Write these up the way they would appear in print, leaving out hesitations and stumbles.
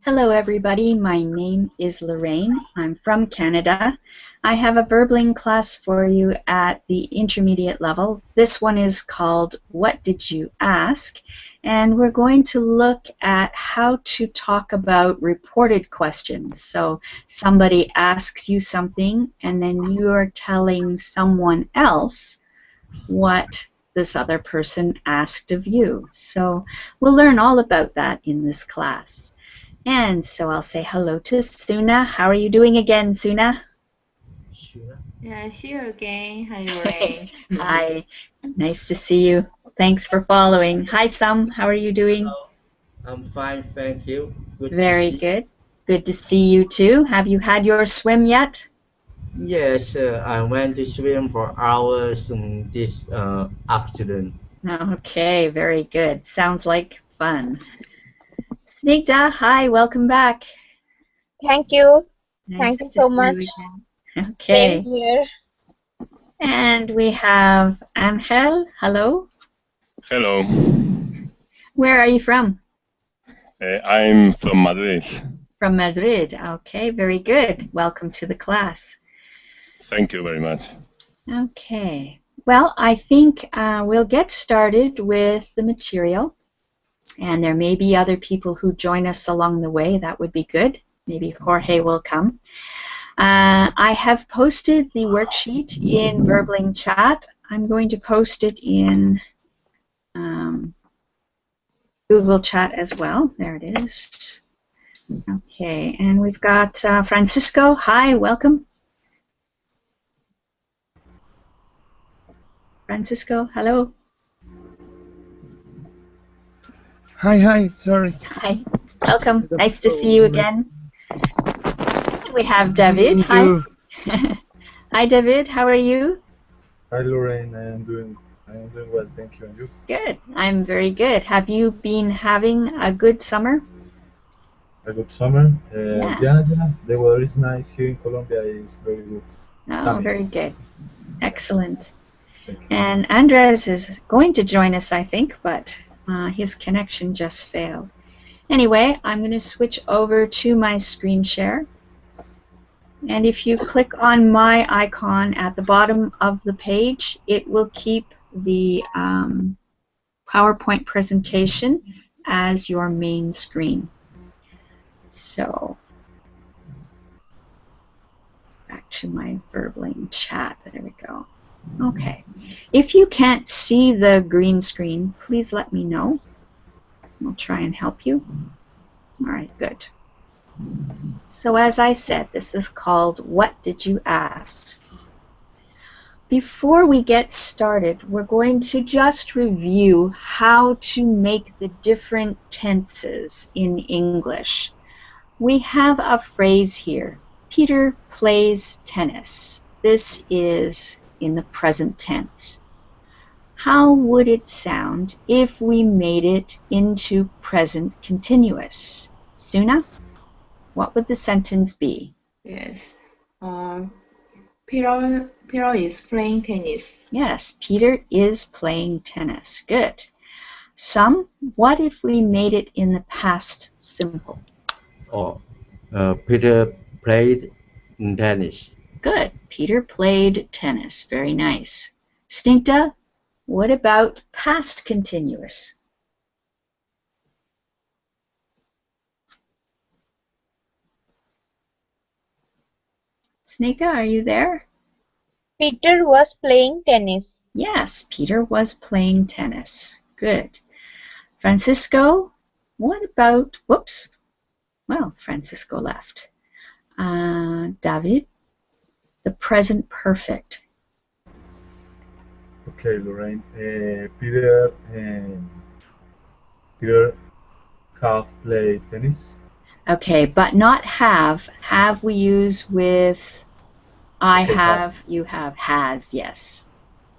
Hello everybody, my name is Lorraine. I'm from Canada. I have a Verbling class for you at the intermediate level. This one is called What Did You Ask? And we're going to look at how to talk about reported questions. So somebody asks you something and then you are telling someone else what this other person asked of you. So we'll learn all about that in this class. And so I'll say hello to Suna. How are you doing again, Suna? Sure. Yeah, see you again. Hi, Lorraine. Hi, nice to see you. Thanks for following. Hi, Sam. How are you doing? Hello. I'm fine, thank you. Good Very to see good. Good to see you too. Have you had your swim yet? Yes, I went to swim for hours this afternoon. Okay, very good. Sounds like fun. Snigdha, hi, welcome back. Thank you. Nice Thank you to so see much. you again. Same Okay. here. And we have Angel. Hello. Hello, Where are you from? I'm from Madrid. From Madrid. Okay, very good. Welcome to the class. Thank you very much. Okay. Well, I think we'll get started with the material. And there may be other people who join us along the way. That would be good. Maybe Jorge will come. I have posted the worksheet in Verbling chat. I'm going to post it in Google Chat as well. There it is. Okay, and we've got Francisco. Hi, welcome. Francisco, hello. Hi, sorry. Hi, welcome. Nice to see you again. We have David. Me Hi. too. Hi, David. How are you? Hi, Lorraine. I am doing well, thank you. And you? Good. I'm very good. Have you been having a good summer? A good summer. Yeah. Yeah. The weather is nice here in Colombia. It's very good. Oh, Sunny. very good. Excellent. Thank you. And Andres is going to join us, I think, but his connection just failed. Anyway, I'm going to switch over to my screen share. And if you click on my icon at the bottom of the page, it will keep the PowerPoint presentation as your main screen. So, back to my Verbling chat. There we go. Okay. If you can't see the green screen, please let me know. We'll try and help you. All right, good. So as I said, this is called What Did You Ask? Before we get started, we're going to just review how to make the different tenses in English. We have a phrase here, Peter plays tennis. This is in the present tense. How would it sound if we made it into present continuous? Suna, what would the sentence be? Yes. Peter is playing tennis. Yes, Peter is playing tennis. Good. Some, what if we made it in the past simple? Peter played tennis. Good. Peter played tennis. Very nice. Snigdha, what about past continuous? Snigdha, are you there? Peter was playing tennis. Yes, Peter was playing tennis. Good. Francisco, what about, whoops, well, Francisco left. David, the present perfect. Okay, Lorraine. Peter have played tennis. Okay, but not have. Have we use with I Okay, have, has. you have, has, yes.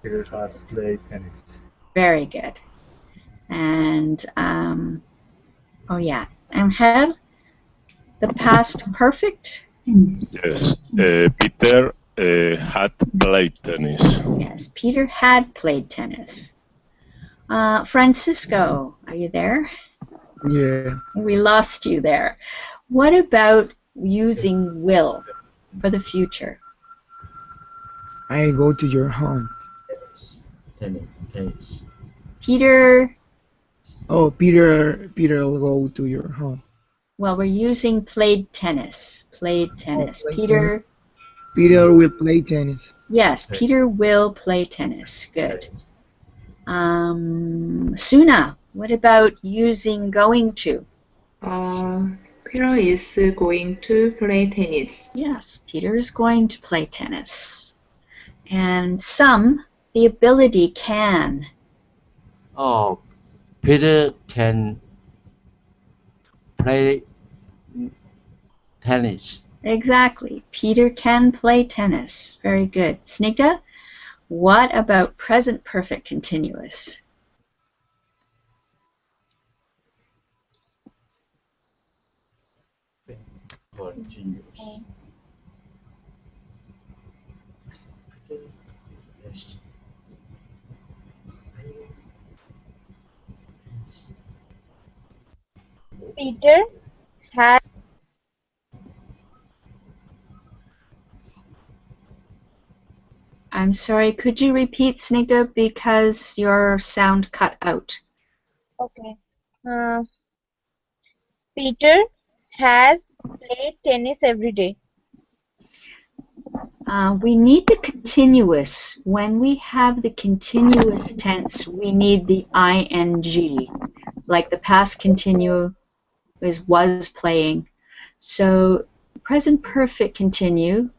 Peter has played tennis. Very good. And, oh yeah, Angel, the past perfect? Yes, Peter had played tennis. Yes, Peter had played tennis. Francisco, are you there? Yeah. We lost you there. What about using will for the future? I go to your home. Tennis. Peter, Oh, Peter will go to your home. well, we're using played tennis. Played tennis. played Peter, Peter will play tennis. yes, Peter will play tennis. Good. Suna, what about using going to? Peter is going to play tennis. Yes, Peter is going to play tennis. And some, the ability can. Oh, Peter can play tennis. Exactly. Peter can play tennis. Very good. Snigdha, what about present perfect continuous? Continuous. Yes. Peter has I'm sorry, could you repeat, Snigdha, because your sound cut out? okay. Peter has played tennis every day. We need the continuous. When we have the continuous tense, we need the ing, like the past continuous was playing. So present perfect continuous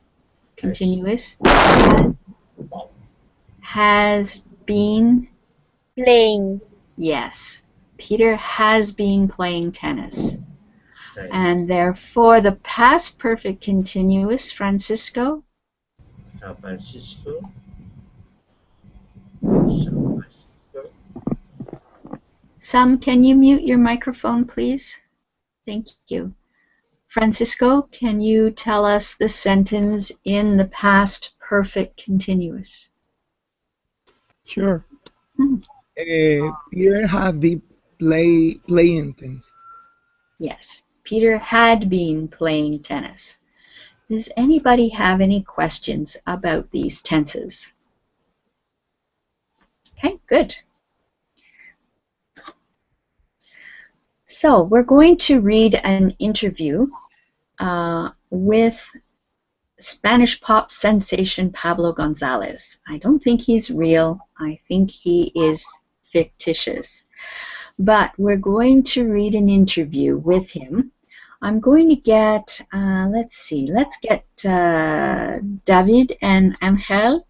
has been, Playing. yes, Peter has been playing tennis. And therefore the past perfect continuous, Francisco, San Francisco. Sam, can you mute your microphone, please? Thank you. Francisco, can you tell us the sentence in the past perfect continuous? Sure. Peter have been playing tennis. Yes, Peter had been playing tennis. Does anybody have any questions about these tenses? Okay, good. So we're going to read an interview with Spanish pop sensation Pablo Gonzalez. I don't think he's real. I think he is fictitious. But we're going to read an interview with him. I'm going to get, let's get David and Angel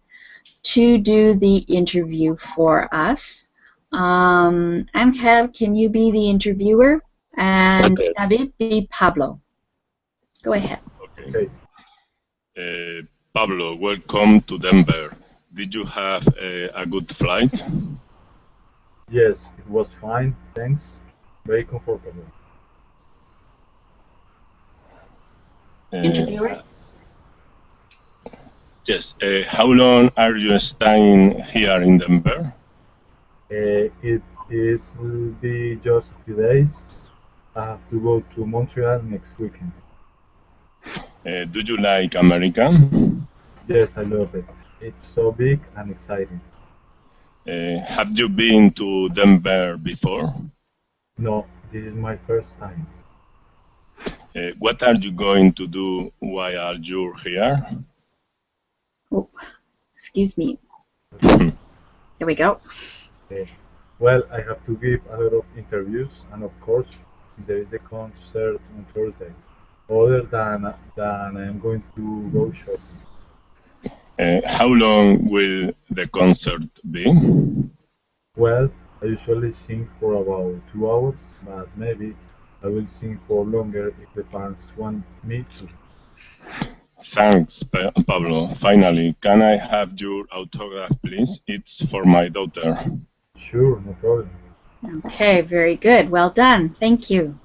to do the interview for us. Angel, can you be the interviewer? And Okay. David be Pablo. Go ahead. Okay. Pablo, welcome to Denver. Did you have a good flight? Yes, it was fine, thanks. Very comfortable. Interviewer? Yes. How long are you staying here in Denver? It will be just a few days. I have to go to Montreal next weekend. Do you like America? Yes, I love it. It's so big and exciting. Have you been to Denver before? No, this is my first time. What are you going to do while you're here? Oh, excuse me. There we go. Well, I have to give a lot of interviews, and of course, there is the concert on Thursday. Other than I am going to go shopping. How long will the concert be? Well, I usually sing for about 2 hours, but maybe I will sing for longer if the fans want me to. Thanks, Pablo. Finally, can I have your autograph, please? It's for my daughter. Sure, no problem. Okay, very good. Well done. Thank you.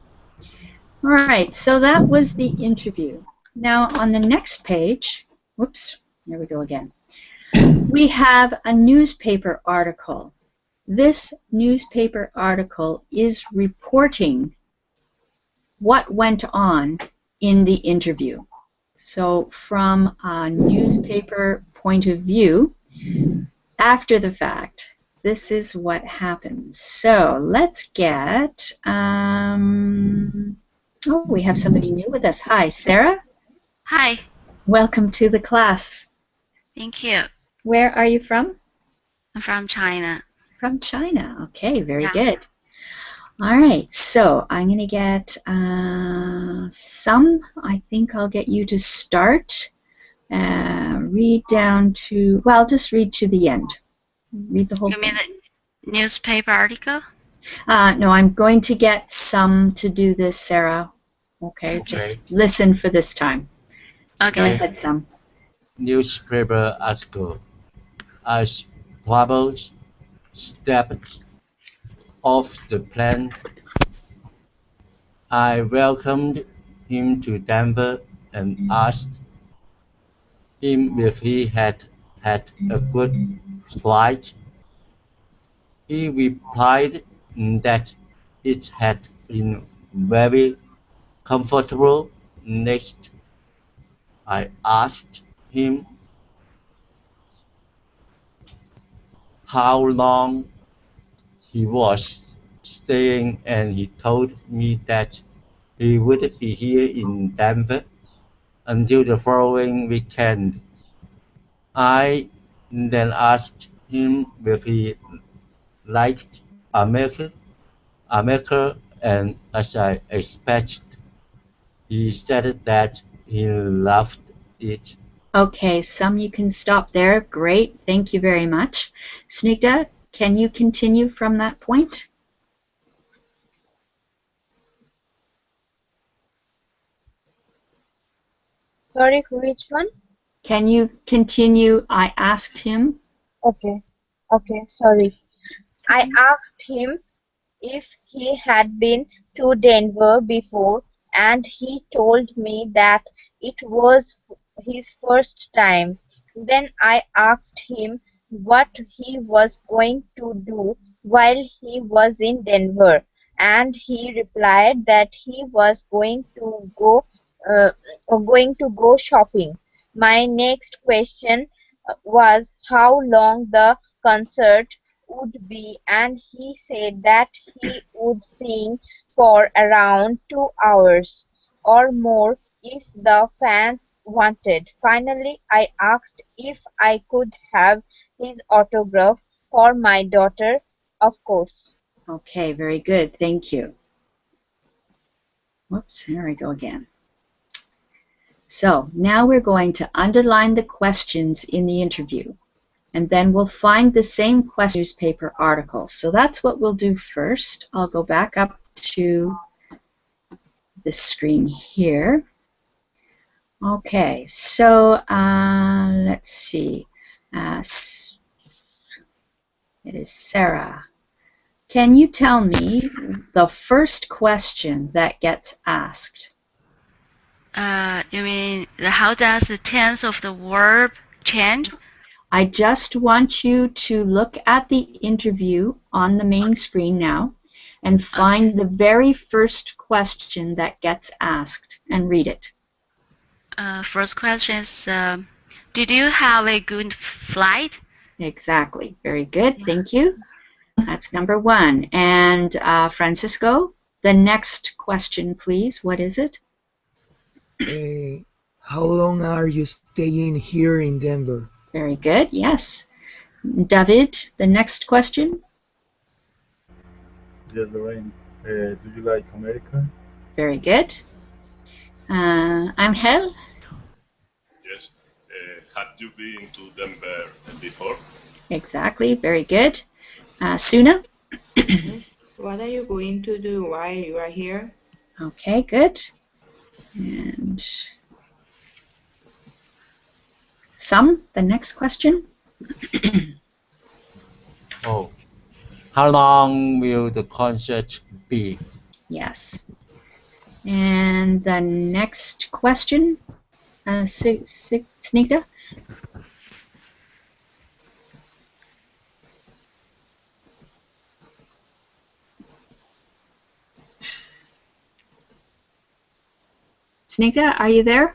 All right, so that was the interview. Now on the next page, whoops, here we go again. We have a newspaper article. This newspaper article is reporting what went on in the interview. So from a newspaper point of view, after the fact, this is what happens. So let's get, oh, we have somebody new with us. Hi, Sarah. Hi, Welcome to the class. thank you. Where are you from? I'm from China. From China. Okay, very Yeah. good. All right, so I'm going to get some. I think I'll get you to start. Read down to, well, just read to the end. Read the whole You mean thing. the newspaper article? No, I'm going to get some to do this, Sarah. Okay, just listen for this time. Go Okay. ahead, Sam. Newspaper article. As Pablo stepped off the plane, I welcomed him to Denver and asked him if he had had a good flight. He replied that it had been very comfortable. Next, I asked him how long he was staying, and he told me that he would be here in Denver until the following weekend. I then asked him if he liked America, and as I expected, he said that he loved it. Okay, Sam, you can stop there. Great, thank you very much. Snigdha, can you continue from that point? Sorry, which one? Can you continue? I asked him. Okay. Okay, sorry. I asked him if he had been to Denver before, and he told me that it was his first time. Then I asked him what he was going to do while he was in Denver, and he replied that he was uh, going to go shopping. My next question was how long the concert would be, and he said that he would sing for around 2 hours or more if the fans wanted. Finally, I asked if I could have his autograph for my daughter. Of course. Okay, very good. Thank you. Whoops, here we go again. So now we're going to underline the questions in the interview, and then we'll find the same question newspaper article. So that's what we'll do first. I'll go back up to the screen here. Okay, so let's see. It is Sarah. Can you tell me the first question that gets asked? You mean how does the tense of the verb change? I just want you to look at the interview on the main screen now and find the very first question that gets asked and read it. First question is, did you have a good flight? Exactly. Very good. Thank you. That's number one. And Francisco, the next question, please. What is it? How long are you staying here in Denver? Very good. Yes. David, the next question. Yes, Lorraine. Do you like America? Very good. Angel? Yes. Have you been to Denver before? Exactly. Very good. Suna? What are you going to do while you are here? Okay, good. And the next question. Oh, how long will the concert be? Yes. And the next question, Snigdha? Snigdha, are you there?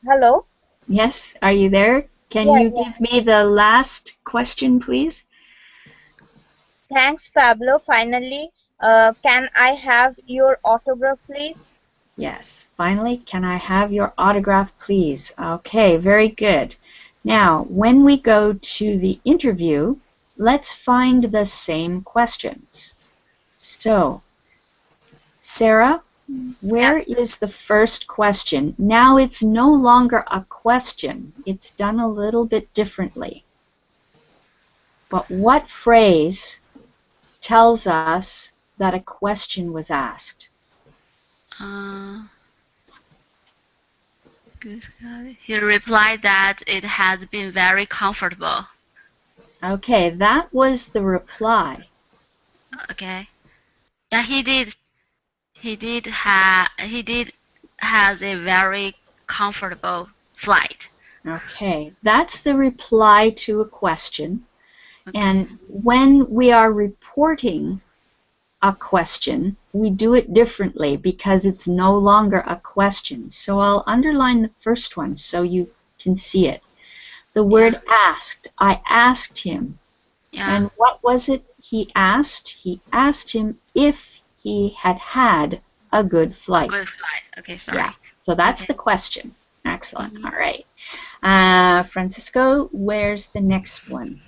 Hello? Yes, are you there? Can Yeah, you yeah. give me the last question, please? Thanks, Pablo. Finally, can I have your autograph, please? Yes. Finally, can I have your autograph, please? Okay, very good. Now, when we go to the interview, let's find the same questions. So, Sarah, where is the first question? Now it's no longer a question. It's done a little bit differently. But what phrase tells us that a question was asked? He replied that it has been very comfortable. Okay, that was the reply. Okay. Yeah, he did. He did has a very comfortable flight. Okay, that's the reply to a question. Okay. And when we are reporting a question, we do it differently because it's no longer a question. So I'll underline the first one so you can see it. The word asked. I asked him. Yeah. And what was it he asked? He asked him if he had had a good flight. Good flight. Okay, sorry. Yeah. So that's Okay. the question. Excellent. Mhm. All right. Francisco, where's the next one?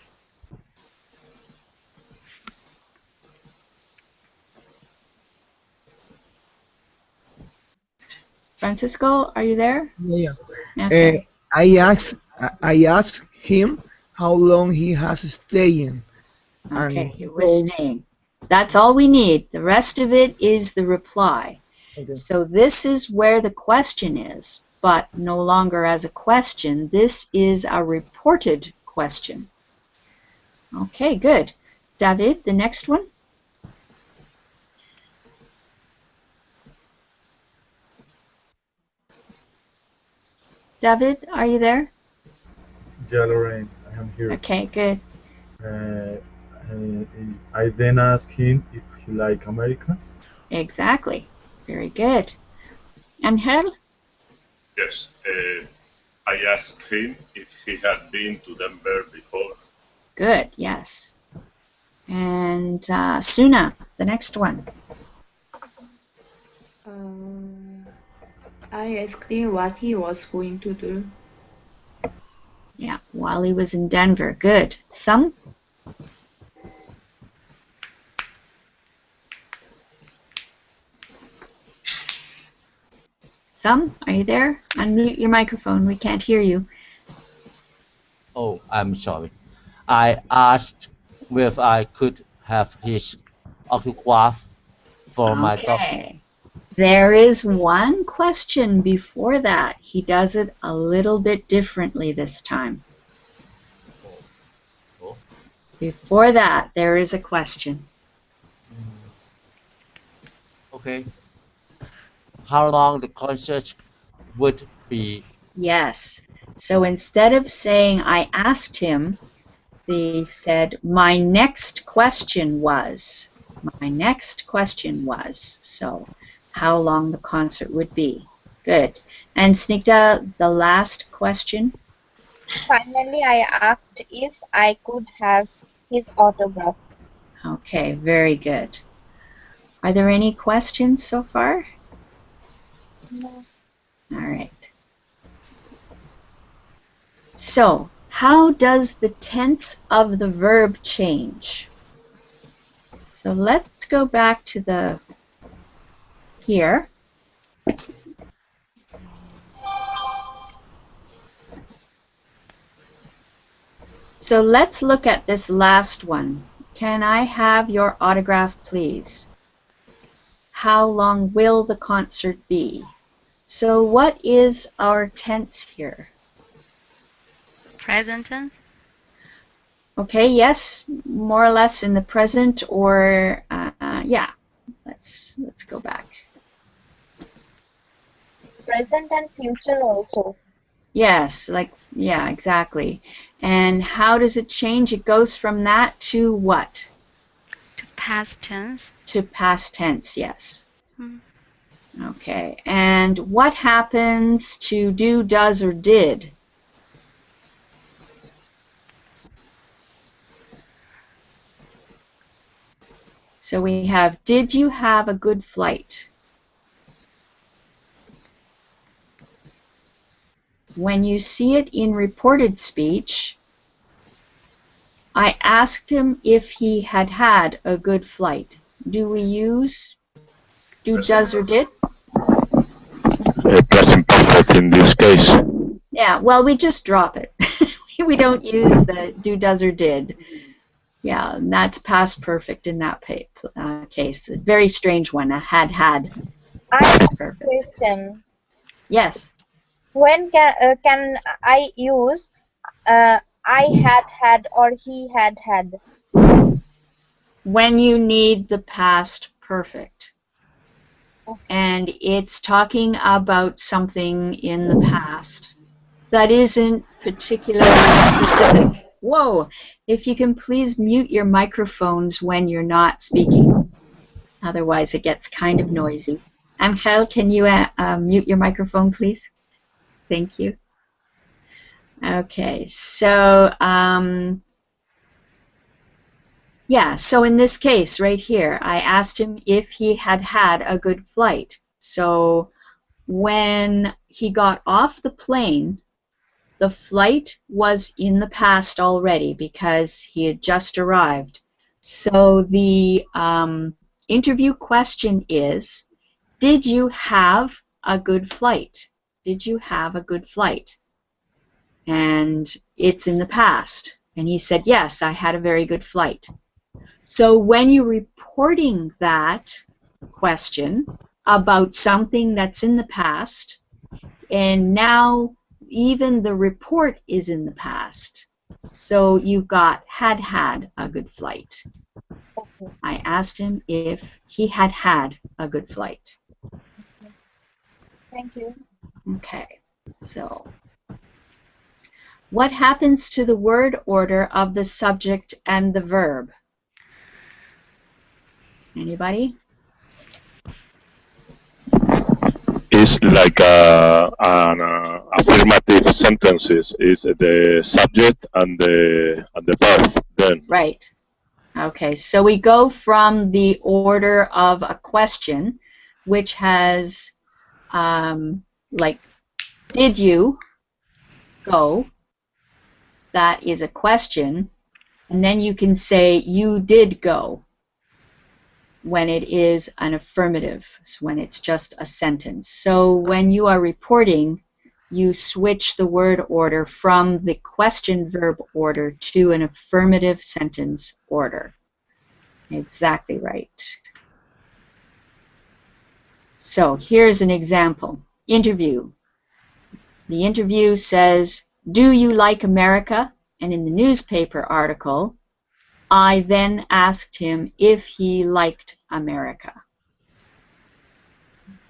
Francisco, are you there? Yeah. Okay. I asked him how long he has staying. Okay, And he was staying. That's all we need. The rest of it is the reply. Okay. So this is where the question is, but no longer as a question. This is a reported question. Okay, good. David, the next one. David, are you there? Yeah, Lorraine, I am here. Okay, good. Uh, I then asked him if he liked America. Exactly. Very good. Angel? Yes. I asked him if he had been to Denver before. Good, yes. And Suna, the next one. I asked him what he was going to do. Yeah, while he was in Denver. Good. Some? Some, are you there? Unmute your microphone. We can't hear you. Oh, I'm sorry. I asked if I could have his autograph for my document. Okay. There is one question before that. He does it a little bit differently this time. Oh. Before that, there is a question. Okay. How long the concert would be? Yes. So instead of saying, I asked him, they said, my next question was. My next question was. So how long the concert would be. Good. And Snigdha, the last question. Finally, I asked if I could have his autograph. Okay, very good. Are there any questions so far? No. All right. So, how does the tense of the verb change? So let's go back to the here. So let's look at this last one. Can I have your autograph, please? How long will the concert be? So what is our tense here? Present tense. Okay, yes, more or less in the present, or yeah. Let's go back. Present and future also. Yes, like yeah, exactly. And how does it change? It goes from that to what? To past tense. To past tense, yes. Hmm. Okay. And what happens to do, does, or did? So we have, did you have a good flight? When you see it in reported speech, I asked him if he had had a good flight. Do we use do, does, or did? Present perfect in this case. Yeah, well, we just drop it. We don't use the do, does, or did. Yeah, and that's past perfect in that case. A very strange one, a had. I have a Perfect. question. Yes. When can I use I had or he had? When you need the past perfect. And it's talking about something in the past that isn't particularly specific. Whoa! If you can please mute your microphones when you're not speaking. Otherwise it gets kind of noisy. Angel, can you mute your microphone, please? Thank you. Okay, so yeah, so in this case right here, I asked him if he had had a good flight. So when he got off the plane, the flight was in the past already because he had just arrived. So the interview question is, did you have a good flight? Did you have a good flight? And it's in the past. And he said, yes, I had a very good flight. So when you're reporting that question about something that's in the past, and now even the report is in the past, so you've got had a good flight. Okay. I asked him if he had had a good flight. Thank you. Okay, so what happens to the word order of the subject and the verb? Anybody? It's like an affirmative sentences. Is the subject and the verb. Then Right. Okay, so we go from the order of a question, which has like, did you go? That is a question. And then you can say, you did go, when it is an affirmative, when it's just a sentence. So when you are reporting, you switch the word order from the question verb order to an affirmative sentence order. Exactly right. So here's an example. Interview. The interview says, do you like America? And in the newspaper article, I then asked him if he liked America.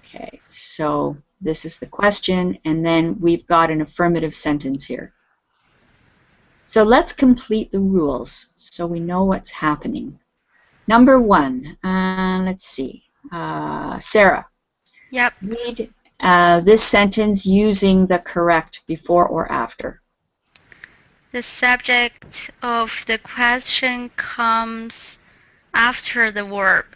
Okay, so this is the question, and then we've got an affirmative sentence here. So let's complete the rules so we know what's happening. Number one, let's see. Sarah. Yep. Read this sentence using the correct before or after. The subject of the question comes after the verb.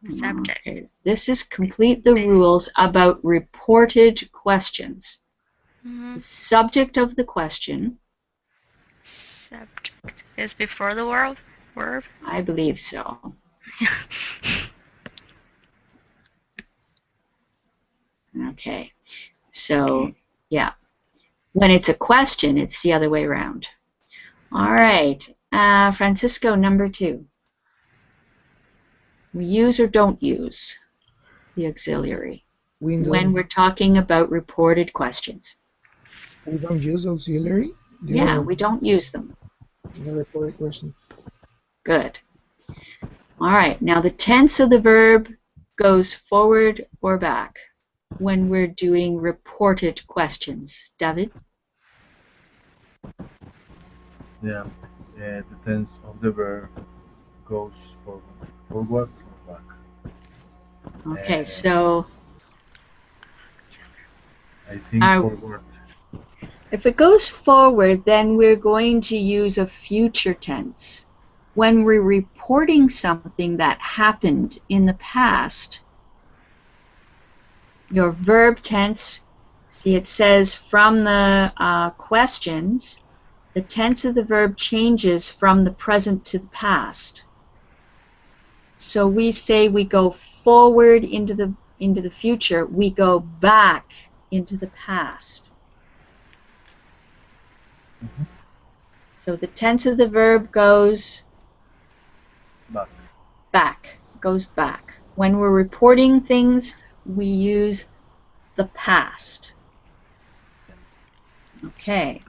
Subject. Okay. This is complete the rules about reported questions. Mm-hmm. The subject of the question. Subject is before the verb? I believe so. Okay. So, yeah. When it's a question, it's the other way around. All right. Francisco, number 2. We use or don't use the auxiliary when we're talking about reported questions. We don't use auxiliary? Yeah, we don't use them. The reported question. Good. All right. Now the tense of the verb goes forward or back when we're doing reported questions. David? Yeah, the tense of the verb goes forward or back. Okay, so I think Uh, forward. if it goes forward, then we're going to use a future tense. When we're reporting something that happened in the past, your verb tense, see it says from the questions, the tense of the verb changes from the present to the past. So we say we go forward into the future, we go back into the past. So the tense of the verb goes Back. goes back. When we're reporting things, we use the past. Okay.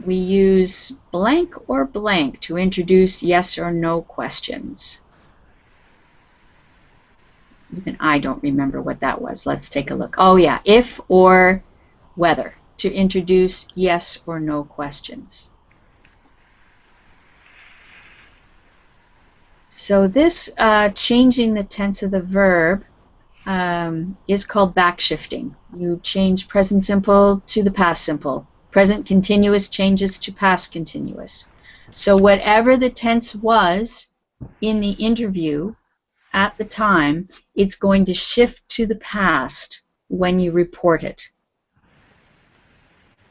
We use blank or blank to introduce yes or no questions. Even I don't remember what that was. Let's take a look. Oh yeah, if or whether to introduce yes or no questions. So this changing the tense of the verb is called backshifting. You change present simple to the past simple. Present continuous changes to past continuous. So whatever the tense was in the interview at the time, it's going to shift to the past when you report it.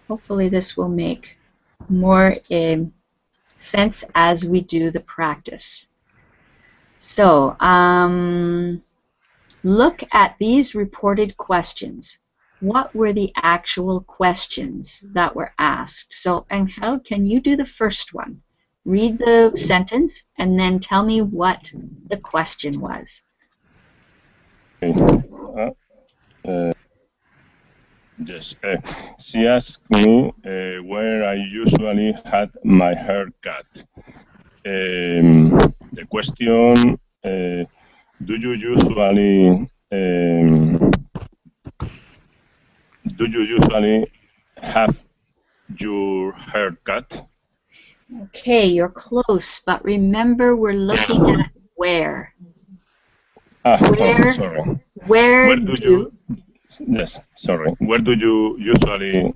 Hopefully this will make more sense as we do the practice. So, look at these reported questions. What were the actual questions that were asked? So, Angel, can you do the first one? Read the sentence and then tell me what the question was. Yes. She asked me where I usually had my hair cut. The question, do you usually have your hair cut? Okay, you're close, but remember we're looking at where. Where, sorry. Where do you? Yes, sorry. Where do you usually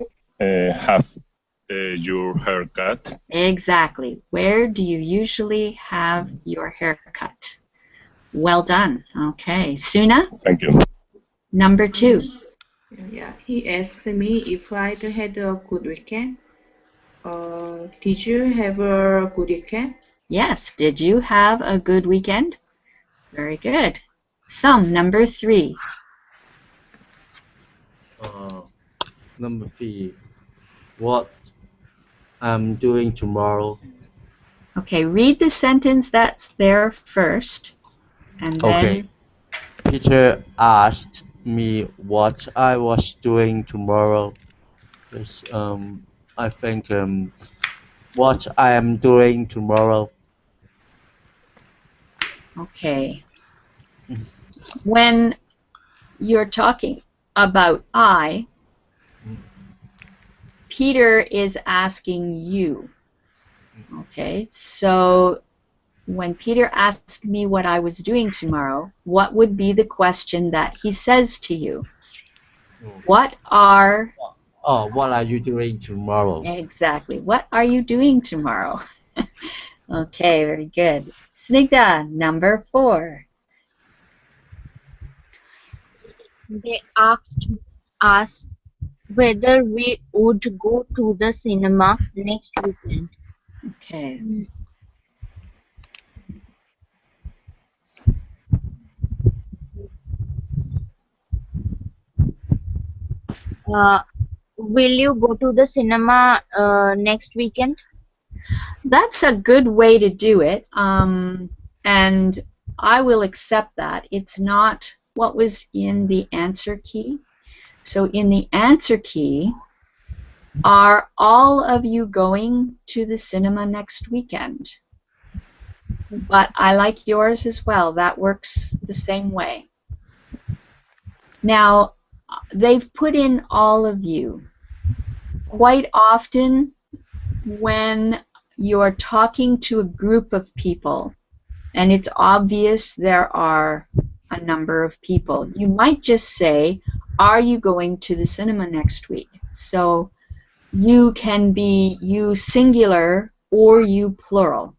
have your hair cut? Exactly. Where do you usually have your haircut? Well done. Okay. Suna? Thank you. Number 2. Yeah, he asked me if I had a good weekend. Did you have a good weekend? Yes. Did you have a good weekend? Very good. Number 3. Number 3. What I'm doing tomorrow. Okay, read the sentence that's there first, and then... Okay. Peter asked me what I was doing tomorrow. Yes, I think what I am doing tomorrow. Okay. When you're talking about I, Peter is asking you. Okay, so when Peter asked me what I was doing tomorrow, what would be the question that he says to you? What are you doing tomorrow? Exactly. What are you doing tomorrow? Okay, very good. Snigdha, number 4. They asked us whether we would go to the cinema next weekend. Okay. Will you go to the cinema next weekend? That's a good way to do it, and I will accept that. It's not what was in the answer key. So in the answer key, are all of you going to the cinema next weekend? But I like yours as well. That works the same way. Now, they've put in all of you. Quite often, when you're talking to a group of people, and it's obvious there are a number of people. You might just say, are you going to the cinema next week? So you can be you singular or you plural.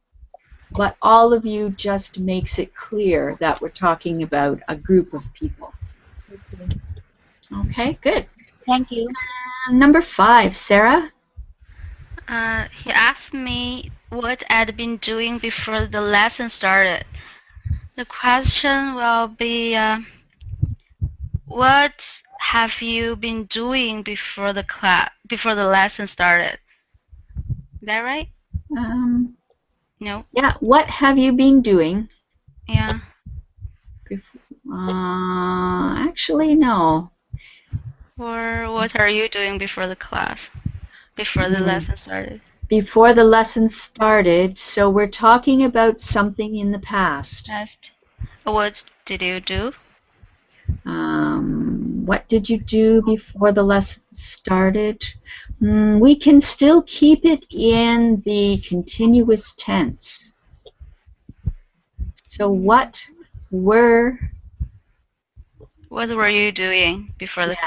But all of you just makes it clear that we're talking about a group of people. Okay. Okay, good. Thank you. Number 5, Sarah. He asked me what I'd been doing before the lesson started. The question will be, what have you been doing before the lesson started? Is that right? No. Yeah, what have you been doing? Yeah. Actually, no. Or what are you doing before the lesson started? Before the lesson started, so we're talking about something in the past. What did you do? What did you do before the lesson started? We can still keep it in the continuous tense. So what were you doing before the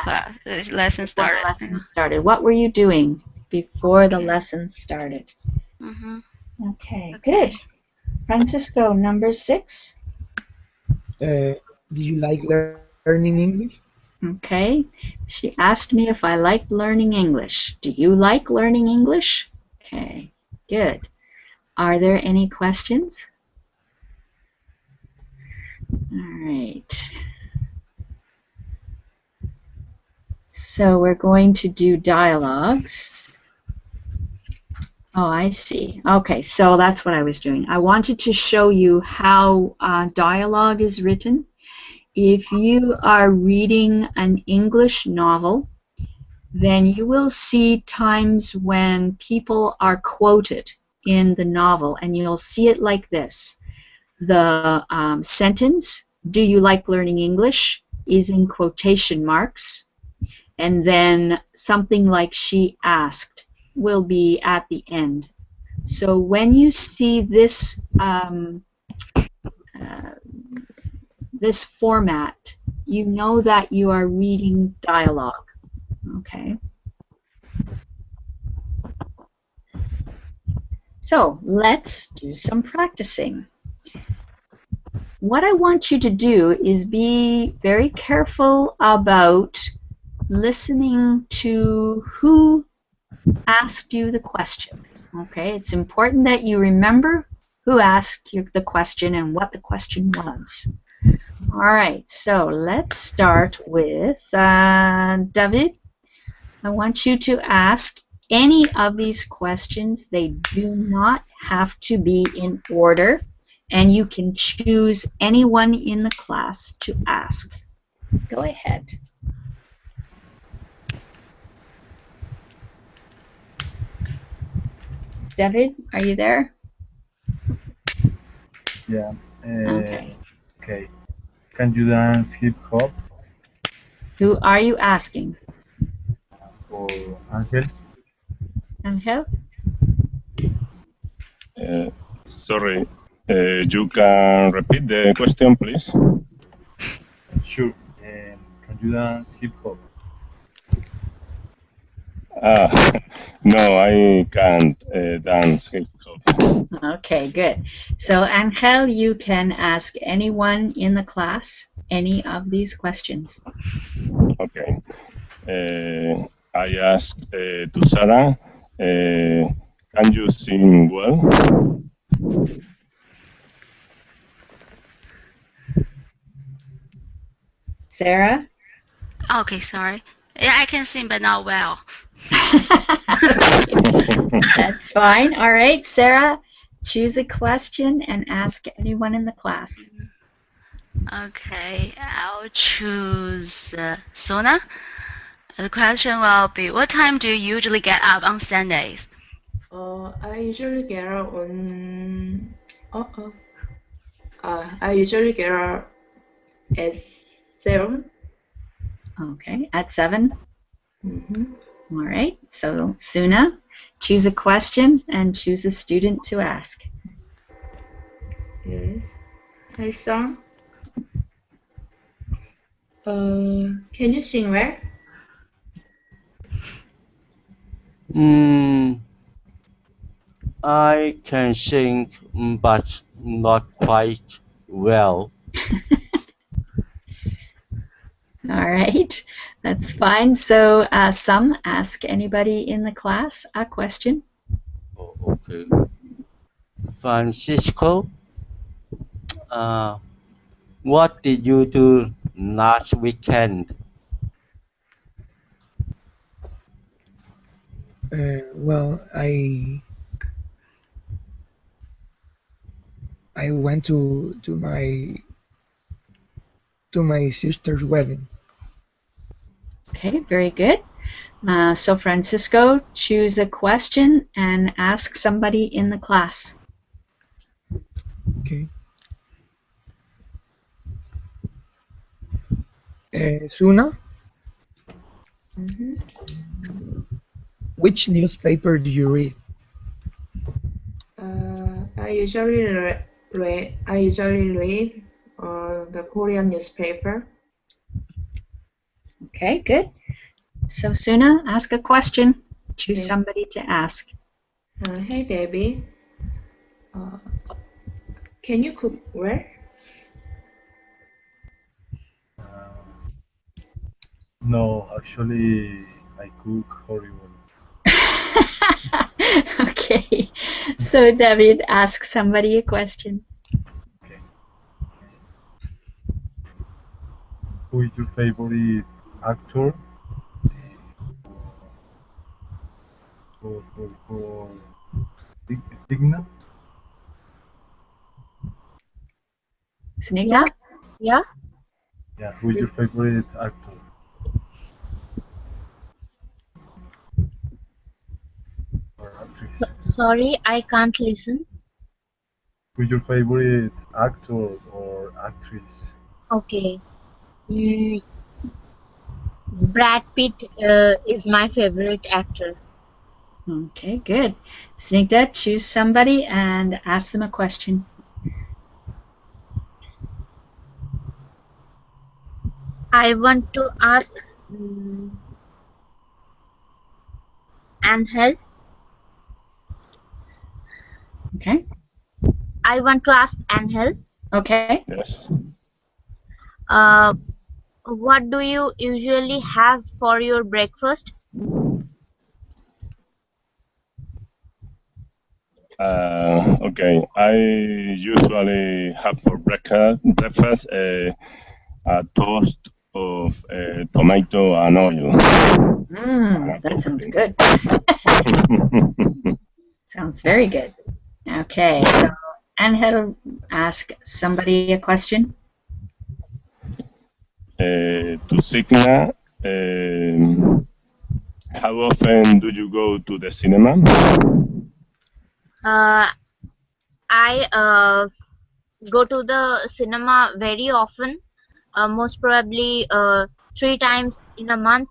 lesson started? What were you doing before the lesson started? Mm-hmm. Okay, good. Francisco, number 6. Do you like learning English? Okay. She asked me if I liked learning English. Do you like learning English? Okay, good. Are there any questions? All right. So we're going to do dialogues. Oh, I see. Okay, so that's what I was doing. I wanted to show you how dialogue is written. If you are reading an English novel, then you will see times when people are quoted in the novel, and you'll see it like this. The sentence, "Do you like learning English?" is in quotation marks, and then something like "she asked" will be at the end. So when you see this this format, you know that you are reading dialogue. Okay. So let's do some practicing. What I want you to do is be very careful about listening to who asked you the question. Okay, it's important that you remember who asked you the question and what the question was. All right, so let's start with David. I want you to ask any of these questions. They do not have to be in order, and you can choose anyone in the class to ask. Go ahead. David, are you there? Yeah. Okay. Okay. Can you dance hip hop? Who are you asking? For Angel? Angel? Sorry, you can repeat the question, please? Sure. Can you dance hip hop? No, I can't dance hip hop. Okay, good. So, Angel, you can ask anyone in the class any of these questions. Okay. I asked to Sarah, can you sing well? Sarah? Okay, sorry. Yeah, I can sing, but not well. That's fine. All right, Sarah, choose a question and ask anyone in the class. Okay, I'll choose Sona. The question will be, what time do you usually get up on Sundays? I usually get up on. I usually get up at 7. Okay, at 7? Mm-hmm. All right, so Suna, choose a question and choose a student to ask. Yes. Hi, Song. Can you sing well? I can sing, but not quite well. All right, that's fine. So, some ask anybody in the class a question. Oh, okay. Francisco, what did you do last weekend? Well, I went to my sister's wedding. Okay, very good. So, Francisco, choose a question and ask somebody in the class. Okay. Suna, Mm-hmm. which newspaper do you read? I usually read the Korean newspaper. Okay, good. So, Suna, ask a question. Choose Okay. somebody to ask. Hey, Debbie. Can you cook well? No, actually, I cook horrible. Okay, so David, ask somebody a question. Okay. Who is your favorite actor? For Signa? Snigdha? Yeah. Yeah, who is your favorite actor? Or actress? Sorry, I can't listen. Who is your favorite actor or actress? Okay. Brad Pitt is my favorite actor. Okay, good. Snigdha, choose somebody and ask them a question. I want to ask Angel. Okay. I want to ask Angel. Okay. Yes. What do you usually have for your breakfast? Okay, I usually have for breakfast a toast of tomato and oil. That sounds good. Sounds very good. Okay, so Angel, ask somebody a question. To Signa, how often do you go to the cinema? I go to the cinema very often, most probably 3 times in a month.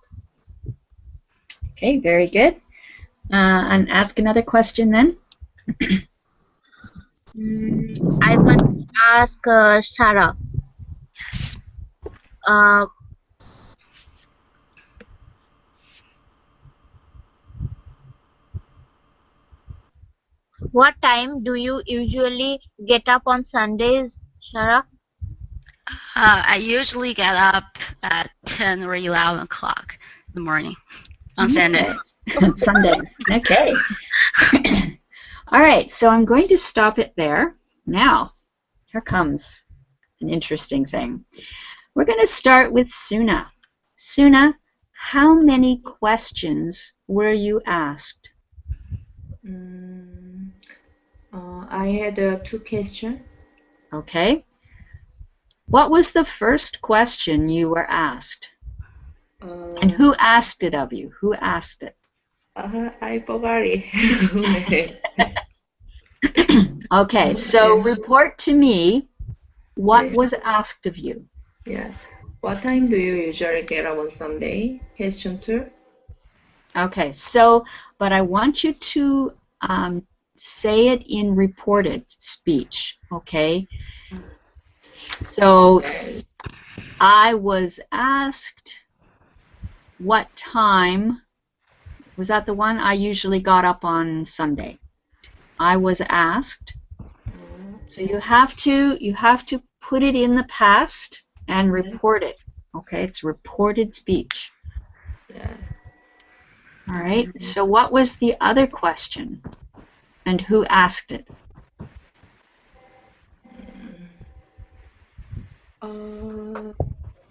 Okay, very good. And ask another question then. I want to ask Sarah. Yes. What time do you usually get up on Sundays, Sarah? I usually get up at 10 or 11 o'clock in the morning on Sunday. Sundays. Okay. All right, so I'm going to stop it there. Now, here comes an interesting thing. We're going to start with Suna. Suna, how many questions were you asked? I had 2 questions. Okay. What was the first question you were asked? And who asked it of you? Who asked it? I forgot it. Okay, so report to me what was asked of you. Yeah. What time do you usually get up on Sunday? Question 2. Okay, so, but I want you to say it in reported speech, okay? So I was asked what time, was that the one? I usually got up on Sunday. I was asked. So you have to put it in the past and report it. Okay, it's reported speech. Yeah. All right. So what was the other question? And who asked it?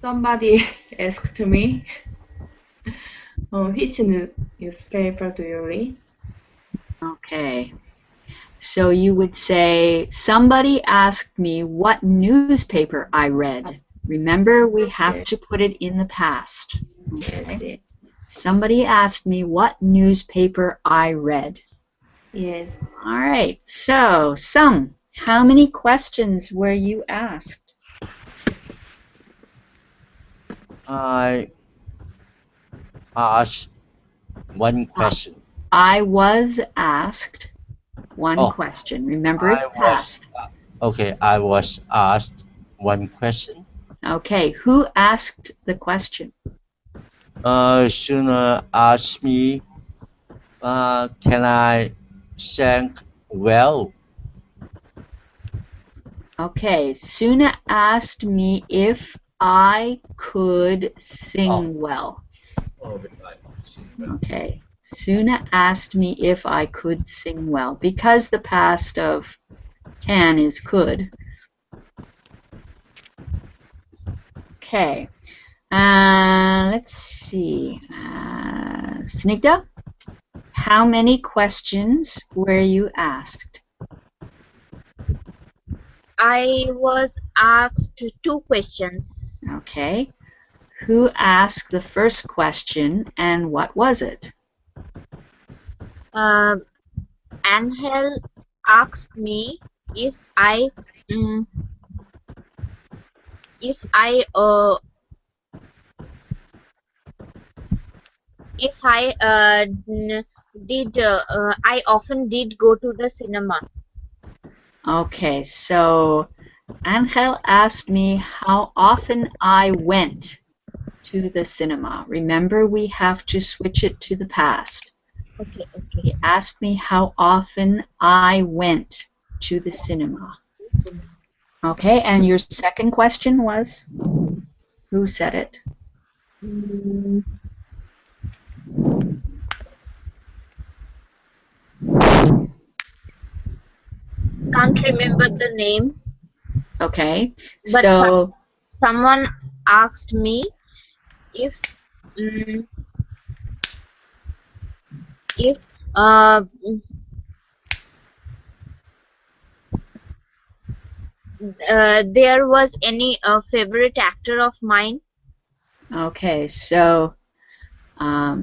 Somebody asked me, which newspaper do you read? Okay. So you would say, somebody asked me what newspaper I read. Remember, we have to put it in the past. Yes, Okay. Somebody asked me what newspaper I read. yes. All right. So, how many questions were you asked? I asked one question. I was asked one Oh, question. Remember, it's past. Okay, I was asked one question. Okay, who asked the question? Sooner asked me, can I sing well? Okay, Suna asked me if I could sing well. Okay, Suna asked me if I could sing well. Because the past of can is could. Okay, let's see. Snigdha, how many questions were you asked? I was asked 2 questions. Okay. Who asked the first question and what was it? Angel asked me if I I often did go to the cinema. Okay, so Angel asked me how often I went to the cinema. Remember, we have to switch it to the past. Okay. He asked me how often I went to the cinema. Okay, and your second question was? Who said it? Can't remember the name. Okay, But so someone asked me if there was any favorite actor of mine. okay, so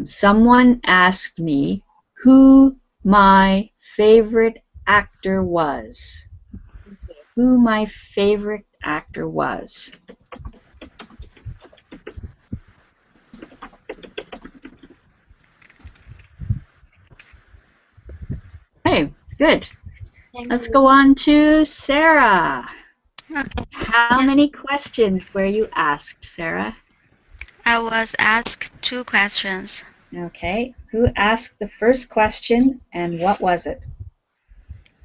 someone asked me who my favorite actor was. Who my favorite actor was. Okay, good. Let's go on to Sarah. How many questions were you asked, Sarah? I was asked 2 questions. Okay, who asked the first question and what was it?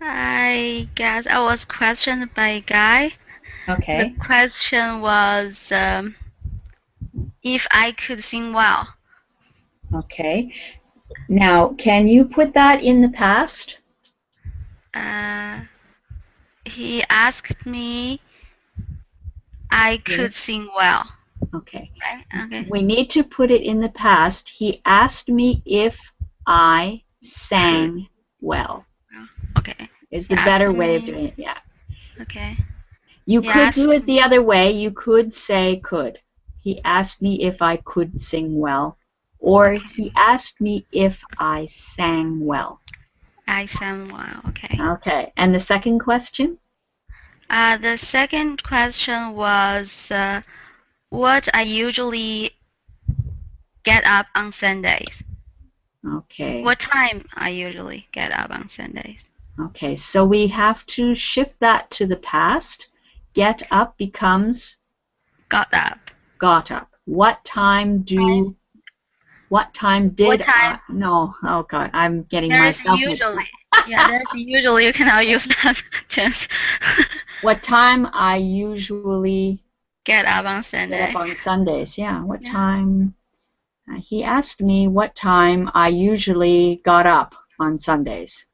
I guess I was questioned by a guy. Okay. The question was if I could sing well. Okay. Now, can you put that in the past? He asked me I could sing well. Okay. Right? Okay. We need to put it in the past. He asked me if I sang well. Okay. Is the better way of doing it, yeah. Okay. You could do it the other way. You could say could. He asked me if I could sing well. Or he asked me if I sang well. I sang well, okay. Okay. And the second question? The second question was what I usually get up on Sundays. Okay. What time I usually get up on Sundays? Okay, so we have to shift that to the past. Get up becomes Got up. got up. What time did What time? no, oh God, I'm getting There is myself mixed up. usually. Yeah, there's usually you cannot use that tense. What time I usually Get up on get Sunday. up on Sundays. Yeah, what Yeah. time? He asked me what time I usually got up on Sundays.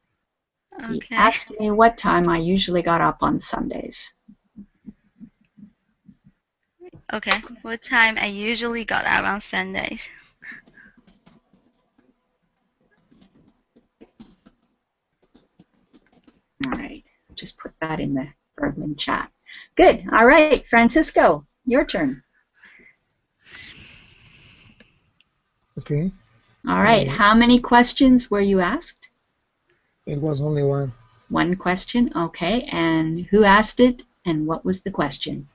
He Okay. asked me what time I usually got up on Sundays. Okay. What time I usually got up on Sundays? All right, just put that in the Verbling chat. Good. All right, Francisco, your turn. Okay. All right, how many questions were you asked? It was only one. One question, okay. And who asked it, and what was the question?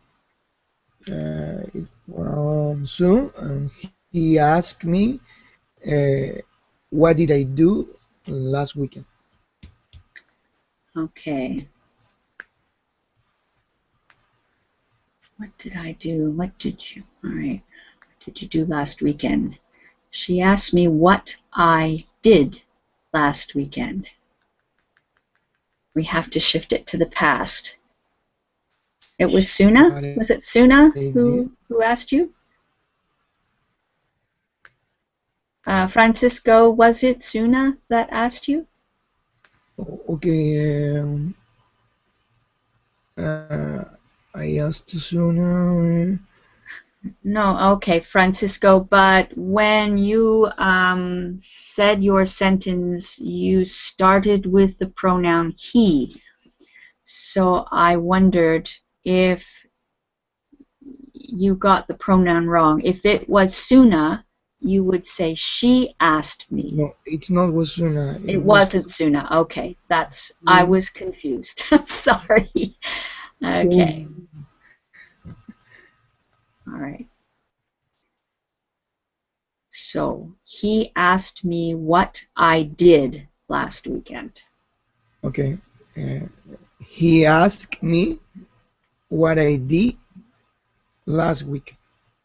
It's from Zoom, and he asked me, what did I do last weekend? Okay. What did I do? What did you, all right. What did you do last weekend? She asked me what I did last weekend. We have to shift it to the past. It was Suna? Was it Suna who asked you? Francisco, was it Suna that asked you? Okay. I asked Suna. No, okay, Francisco, but when you said your sentence, you started with the pronoun he. So I wondered if you got the pronoun wrong. If it was Suna, you would say she asked me. No, it's not was Suna. It wasn't Suna. Okay, that's, I was confused. I'm sorry. Okay. All right. So he asked me what I did last weekend. Okay. He asked me what I did last week.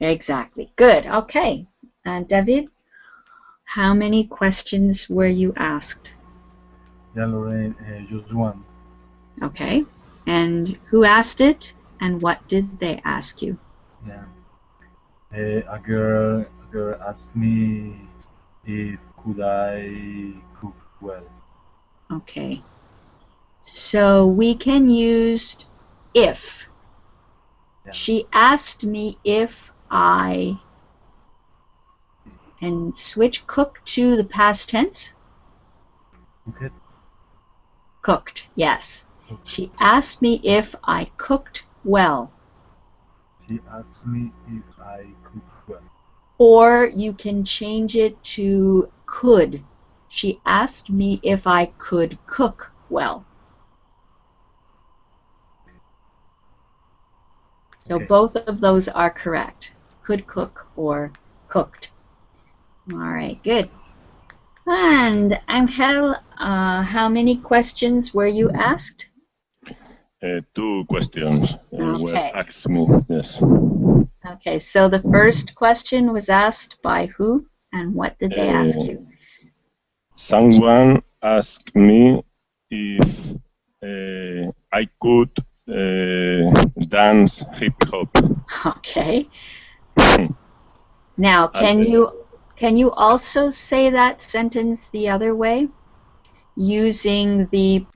Exactly. Good. Okay. David, how many questions were you asked? Yeah, Lorraine, just one. Okay. And who asked it, and what did they ask you? Yeah. A girl asked me if could I cook well. Okay. So we can use if. Yeah. She asked me if I, and switch cook to the past tense. Okay. Cooked, yes. She asked me if I cooked well. She asked me if I cooked well. Or you can change it to could. She asked me if I could cook well. So Okay. both of those are correct. Could cook or cooked. All right, good. And Angel, how many questions were you asked? 2 questions were Okay. asked me. Yes. Okay, so the first question was asked by who, and what did they ask you? Someone asked me if I could dance hip hop. Okay. Now, can you also say that sentence the other way, using the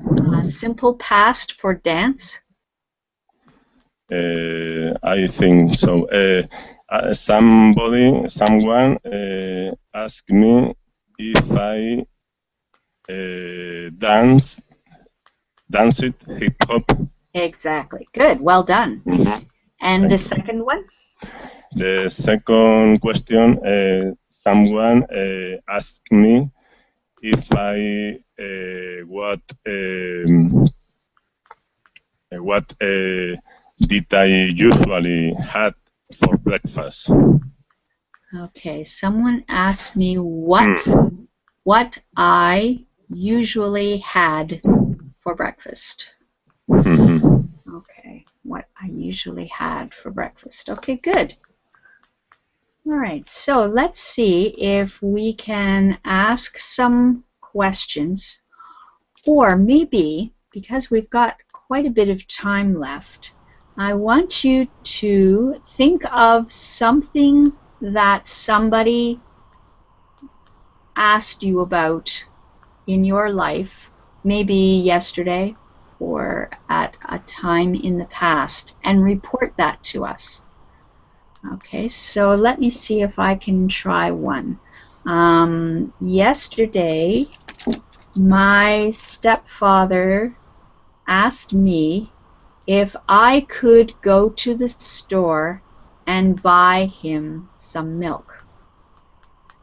simple past for dance? I think so. Someone asked me if I danced hip hop. Exactly. Good. Well done. Mhm. And the Thank you. second one? The second question, someone asked me if I what did I usually had for breakfast. Okay. Someone asked me what I usually had for breakfast. Mhm. Okay, what I usually had for breakfast. Okay, good. All right, so let's see if we can ask some questions, or maybe, because we've got quite a bit of time left, I want you to think of something that somebody asked you about in your life, maybe yesterday or at a time in the past, and report that to us. Okay, so let me see if I can try one. Yesterday, my stepfather asked me if I could go to the store and buy him some milk.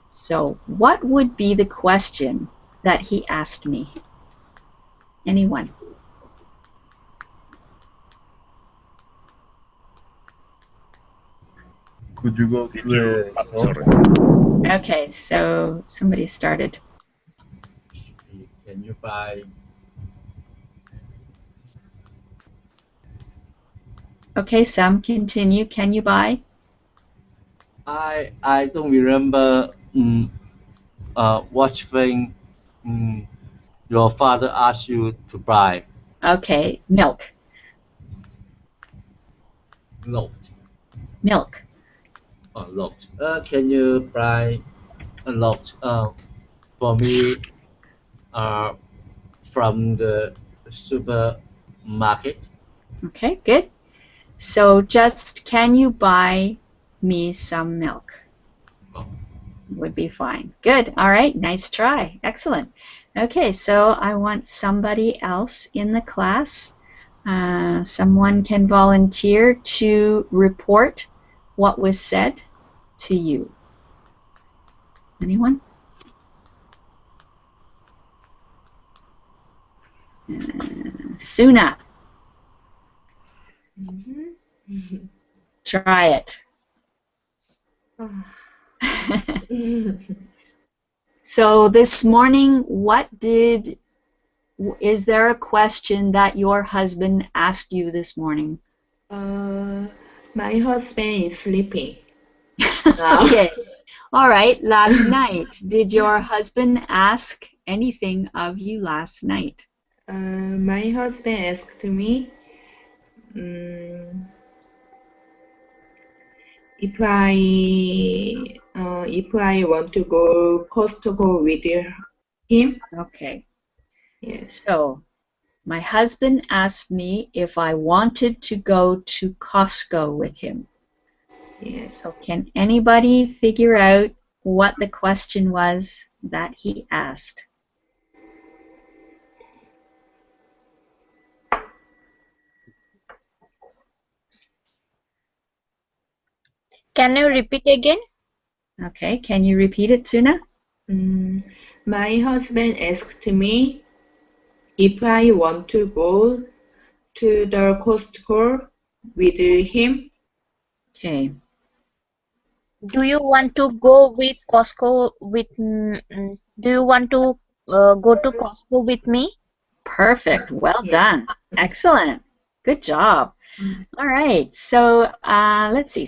So, what would be the question that he asked me? Anyone? Could you go to Did you? the store? Sorry. Okay, so somebody started. Can you buy? Okay, Sam, continue. Can you buy? I don't remember what thing your father asked you to buy. Okay, milk. Lot. Milk. A lot. Can you buy a lot for me from the supermarket? Okay, good. So just, can you buy me some milk? Oh, Would be fine. Good. All right, nice try. Excellent. Okay, so I want somebody else in the class. Someone can volunteer to report what was said to you. Anyone? Suna, Mhm. try it. So this morning, is there a question that your husband asked you this morning? My husband is sleeping. Okay. All right. Last night, did your husband ask anything of you last night? My husband asked me if I want to go Costco with him. Okay. Yes. So, my husband asked me if I wanted to go to Costco with him. Yes. So, can anybody figure out what the question was that he asked? Can you repeat again? Okay. Can you repeat it, Suna? My husband asked me if I want to go to the Costco with him. Okay. Do you want to go with Costco with? Do you want to go to Costco with me? Perfect. Well Yes. done. Excellent. Good job. All right. So let's see.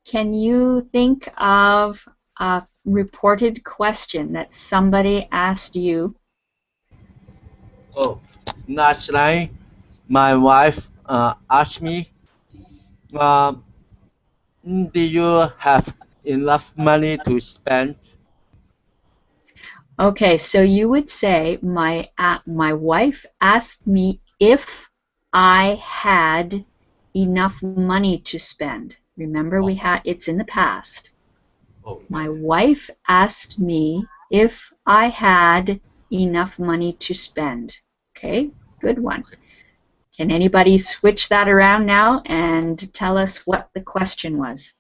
Can you think of a reported question that somebody asked you? Oh, last night my wife asked me, um, do you have enough money to spend? Okay, so you would say my wife asked me if I had enough money to spend. Remember, it's in the past. Oh, My wife asked me if I had enough money to spend. Okay, good one. Can anybody switch that around now and tell us what the question was?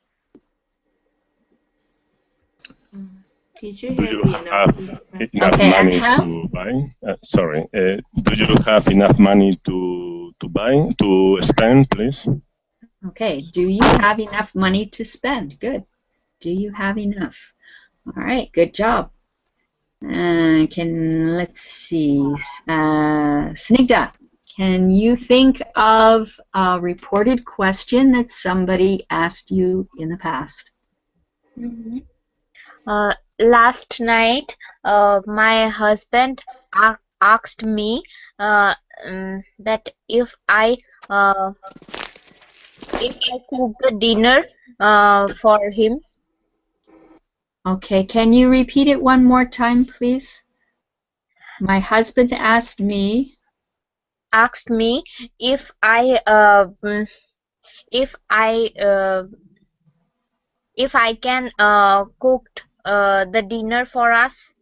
Did you Do have you enough have to spend? enough Okay, money how? to buy? Sorry. Do you have enough money to buy to spend, please? Okay, do you have enough money to spend? Good. Do you have enough? All right, good job. Let's see. Snigdha, can you think of a reported question that somebody asked you in the past? Mhm. Last night, my husband asked me that if I cook the dinner for him. Okay, can you repeat it one more time, please? My husband asked me if I can cook the dinner for us.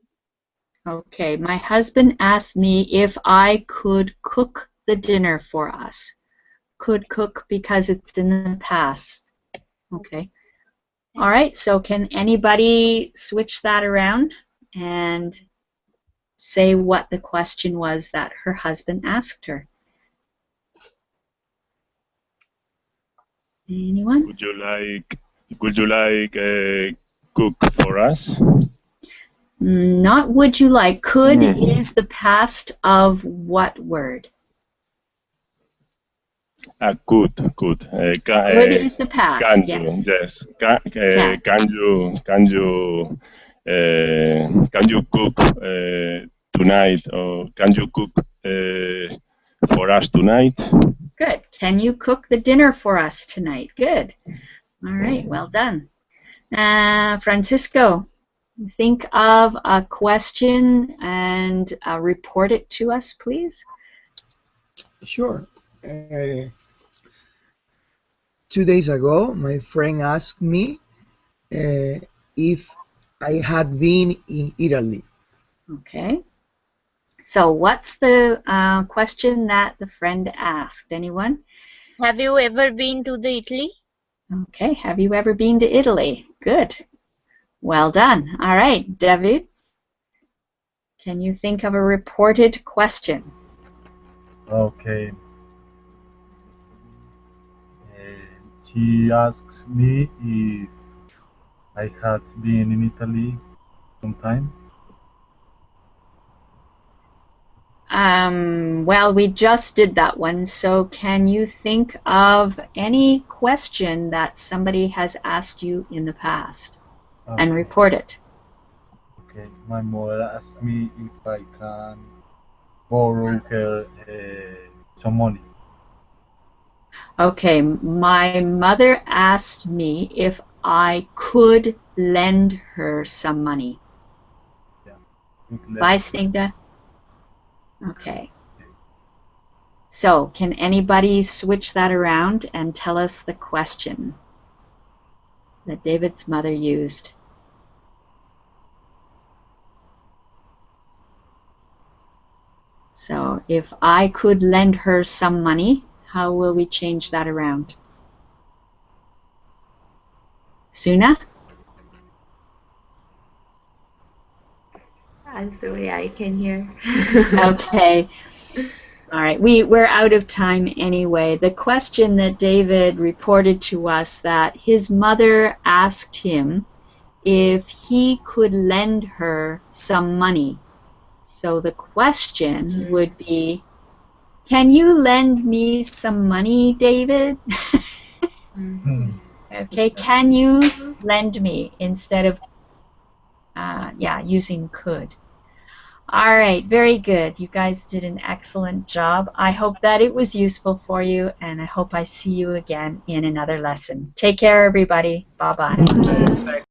Okay, my husband asked me if I could cook the dinner for us. Could cook because it's in the past. Okay. All right, so can anybody switch that around and say what the question was that her husband asked her? Anyone? Would you like cook for us? Not would you like. Could is the past of what word? Could. Could is the past. Can yes. you? Yes. Can you cook tonight, or can you cook for us tonight? Good. Can you cook the dinner for us tonight? Good. All right. Well done. Francisco, think of a question and report it to us, please. Sure. 2 days ago, my friend asked me if I had been in Italy. Okay. So what's the question that the friend asked? Anyone? Have you ever been to the Italy? Okay. Have you ever been to Italy? Good. Well done. All right. David, can you think of a reported question? Okay. She asks me if I had been in Italy sometime. Well, we just did that one, so can you think of any question that somebody has asked you in the past and report it? Okay, my mother asked me if I can borrow her some money. Okay, my mother asked me if I could lend her some money. Bye, Snigdha. Okay. So, can anybody switch that around and tell us the question that David's mother used? So, if I could lend her some money, how will we change that around? Suna? I'm sorry, I can hear. Okay. All right. We're out of time anyway. The question that David reported to us, that his mother asked him if he could lend her some money. So the question would be, can you lend me some money, David? Okay, can you lend me instead of using could. All right, very good. You guys did an excellent job. I hope that it was useful for you, and I hope I see you again in another lesson. Take care, everybody. Bye-bye.